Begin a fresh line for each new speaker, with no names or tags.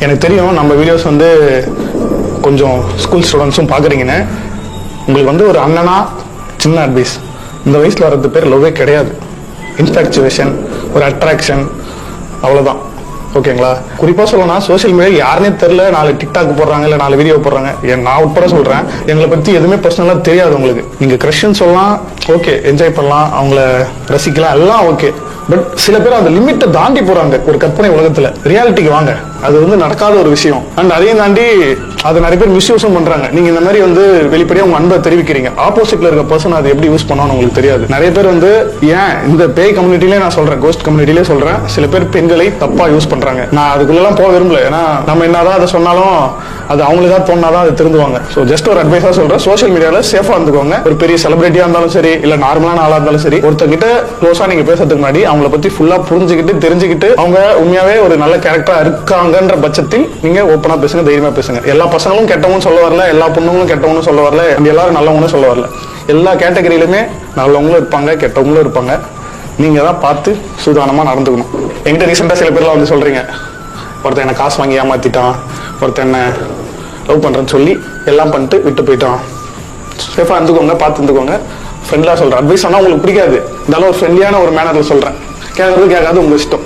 எனக்கு தெரியும் நம்ம வீடியோஸ் வந்து கொஞ்சம் ஸ்கூல் ஸ்டூடெண்ட்ஸும் பார்க்குறீங்கன்னு. உங்களுக்கு வந்து ஒரு அண்ணனா சின்ன அட்வைஸ், இந்த வயசில் வர்றது பேர் லவ்வே கிடையாது. இன்ஃபேக்சுவேஷன், ஒரு அட்ராக்ஷன், அவ்வளோதான். ஓகேங்களா? குறிப்பாக சொல்லணும்னா சோஷியல் மீடியா யாருனே தெரியல, 4 டிக்டாக் போடுறாங்க, இல்லை 4 வீடியோ போடுறாங்க. நான் உட்பட சொல்கிறேன், எங்களை பற்றி எதுவுமே பர்சனலாக தெரியாது உங்களுக்கு. நீங்கள் க்ரஷ்ன்னு சொல்லலாம், ஓகே, என்ஜாய் பண்ணலாம், அவங்கள ரசிக்கலாம், எல்லாம் ஓகே. பட் சில பேர் அந்த லிமிட்டை தாண்டி போகிறாங்க ஒரு கற்பனை உலகத்தில். ரியாலிட்டிக்கு வாங்க, அது வந்து நடக்காத ஒரு விஷயம். அண்ட் அதையும் தாண்டி அதை நிறைய பேர் மிஸ்யூஸும் பண்றாங்க. நீங்க இந்த மாதிரி வந்து வெளிப்படையாக உங்க அன்பை தெரிவிக்கிறீங்க, ஆப்போசிட்ல இருக்க பர்சன் அதை எப்படி யூஸ் பண்ணணும்னு உங்களுக்கு தெரியாது. நிறைய பேர் வந்து ஏன் இந்த பேய் கம்யூனிட்டிலே நான் சொல்றேன், கோஸ்ட் கம்யூனிட்டிலே சொல்றேன், சில பேர் பெண்களை தப்பா யூஸ் பண்றாங்க. நான் அதுக்குள்ளெல்லாம் போக விரும்பல. ஏன்னா நம்ம என்னதான் அதை சொன்னாலும் அது அவங்களுக்கா தோணாதான் அதை திருந்துவாங்க. ஸோ ஜஸ்ட் ஒரு அட்வைஸா சொல்றேன், சோஷியல் மீடியால சேஃபா இருந்துக்கோங்க. ஒரு பெரிய செலிபிரிட்டியா இருந்தாலும் சரி, இல்ல நார்மலான ஆளா இருந்தாலும் சரி, ஒருத்தர்கிட்ட க்ளோஸா நீங்க பேசுறதுக்கு முன்னாடி அவங்கள பத்தி ஃபுல்லா புரிஞ்சுக்கிட்டு தெரிஞ்சுக்கிட்டு அவங்க உண்மையாவே ஒரு நல்ல கேரக்டரா இருக்காங்கன்ற பட்சத்தில் நீங்க ஓப்பனா பேசுங்க, தைரியமா பேசுங்க. எல்லா பசங்களும் கெட்டவங்க சொல்ல வரல, எல்லா பொண்ணுங்களும் கெட்டவங்க சொல்ல வரல, எல்லாரும் நல்லவங்களும் சொல்ல வரல. எல்லா கேட்டகரியிலுமே நல்லவங்களும் இருப்பாங்க, கெட்டவங்களும் இருப்பாங்க. நீங்க தான் பார்த்து சூதானமா நடந்துக்கணும். என்கிட்ட ரீசெண்டா சில பேர்லாம் வந்து சொல்றீங்க, ஒருத்தன் என்ன காசு வாங்கி ஏமாத்திட்டான், ஒருத்தன் என்ன லவ் பண்றேன்னு சொல்லி எல்லாம் பண்ணிட்டு விட்டு போயிட்டான். சேஃபா இருந்துக்கோங்க, பார்த்து இருந்துக்கோங்க. ஃப்ரெண்ட்லா சொல்றேன், அட்வைஸ் சொன்னா உங்களுக்கு பிடிக்காது, இருந்தாலும் ஒரு ஃப்ரெண்ட்லியான ஒரு மேனர்ல சொல்றேன். கேட்கறது கேட்காது உங்க இஷ்டம்.